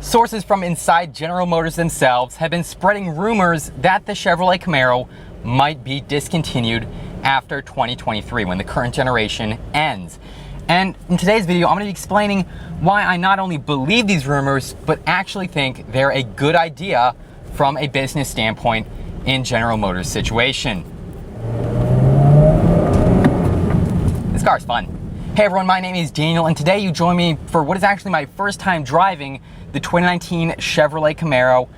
Sources from inside General Motors themselves have been spreading rumors that the Chevrolet Camaro might be discontinued after 2023 when the current generation ends. And in today's video, I'm going to be explaining why I not only believe these rumors, but actually think they're a good idea from a business standpoint in General Motors' situation. This car is fun. Hey everyone, my name is Daniel, and today you join me for what is actually my first time driving the 2019 Chevrolet Camaro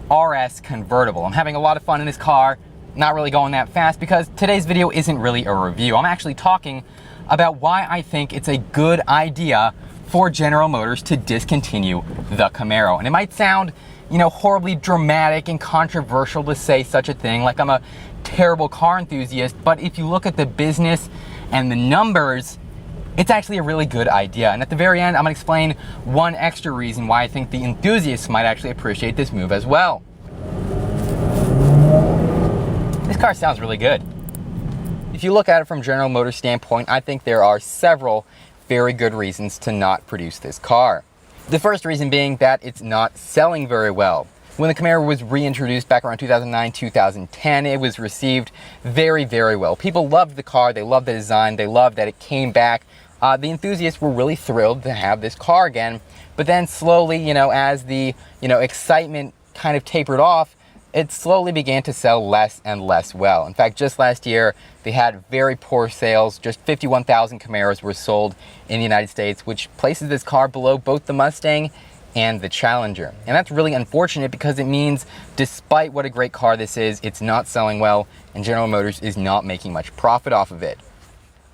RS convertible. I'm having a lot of fun in this car, not really going that fast because today's video isn't really a review. I'm actually talking about why I think it's a good idea for General Motors to discontinue the Camaro. And it might sound, horribly dramatic and controversial to say such a thing, like I'm a terrible car enthusiast, but if you look at the business and the numbers, it's actually a really good idea. And at the very end, I'm gonna explain one extra reason why I think the enthusiasts might actually appreciate this move as well. This car sounds really good. If you look at it from General Motors' standpoint, I think there are several very good reasons to not produce this car. The first reason being that it's not selling very well. When the Camaro was reintroduced back around 2009, 2010, it was received very, very well. People loved the car, they loved the design, they loved that it came back. The enthusiasts were really thrilled to have this car again, but then slowly, as the, excitement kind of tapered off, it slowly began to sell less and less well. In fact, just last year, they had very poor sales. Just 51,000 Camaros were sold in the United States, which places this car below both the Mustang and the Challenger. And that's really unfortunate because it means despite what a great car this is, it's not selling well and General Motors is not making much profit off of it.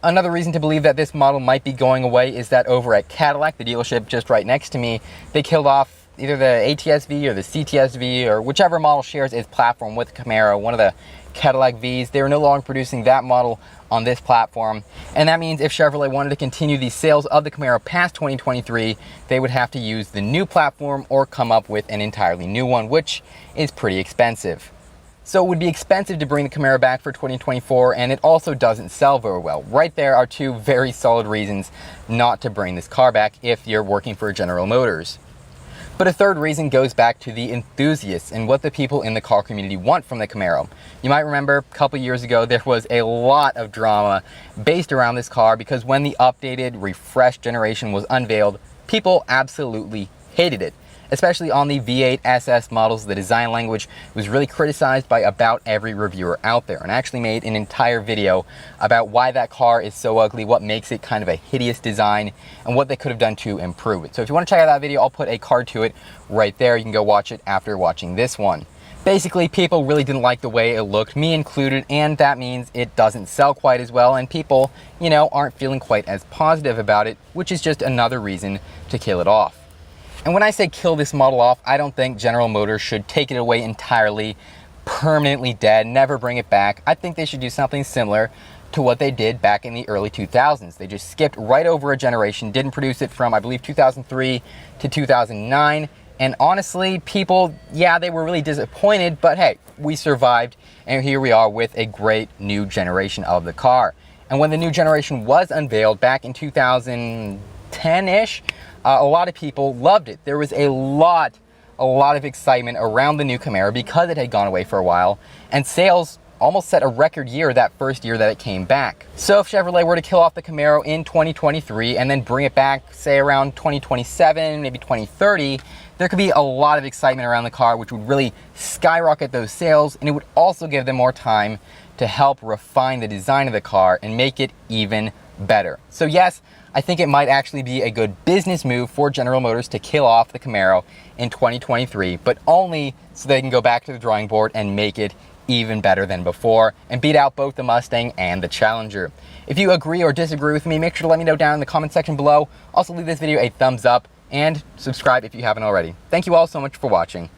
Another reason to believe that this model might be going away is that over at Cadillac, the dealership just right next to me, they killed off either the ATS-V or the CTS-V or whichever model shares its platform with Camaro, one of the Cadillac Vs. They are no longer producing that model on this platform. And that means if Chevrolet wanted to continue the sales of the Camaro past 2023, they would have to use the new platform or come up with an entirely new one, which is pretty expensive. So it would be expensive to bring the Camaro back for 2024, and it also doesn't sell very well. Right there are two very solid reasons not to bring this car back if you're working for General Motors. But a third reason goes back to the enthusiasts and what the people in the car community want from the Camaro. You might remember a couple years ago there was a lot of drama based around this car because when the updated, refreshed generation was unveiled, people absolutely hated it. Especially on the V8 SS models, the design language was really criticized by about every reviewer out there. And I actually made an entire video about why that car is so ugly, what makes it kind of a hideous design, and what they could have done to improve it. So if you want to check out that video, I'll put a card to it right there. You can go watch it after watching this one. Basically, people really didn't like the way it looked, me included, and that means it doesn't sell quite as well, and people, aren't feeling quite as positive about it, which is just another reason to kill it off. And when I say kill this model off, I don't think General Motors should take it away entirely, permanently dead, never bring it back. I think they should do something similar to what they did back in the early 2000s. They just skipped right over a generation, didn't produce it from, I believe, 2003 to 2009. And honestly, people, yeah, they were really disappointed, but hey, we survived, and here we are with a great new generation of the car. And when the new generation was unveiled back in 2010-ish, a lot of people loved it. There was a lot of excitement around the new Camaro because it had gone away for a while, and sales almost set a record year that first year that it came back. So if Chevrolet were to kill off the Camaro in 2023 and then bring it back, say around 2027, maybe 2030, there could be a lot of excitement around the car, which would really skyrocket those sales, and it would also give them more time to help refine the design of the car and make it even better. So yes, I think it might actually be a good business move for General Motors to kill off the Camaro in 2023, but only so they can go back to the drawing board and make it even better than before and beat out both the Mustang and the Challenger. If you agree or disagree with me, make sure to let me know down in the comment section below. Also leave this video a thumbs up and subscribe if you haven't already. Thank you all so much for watching.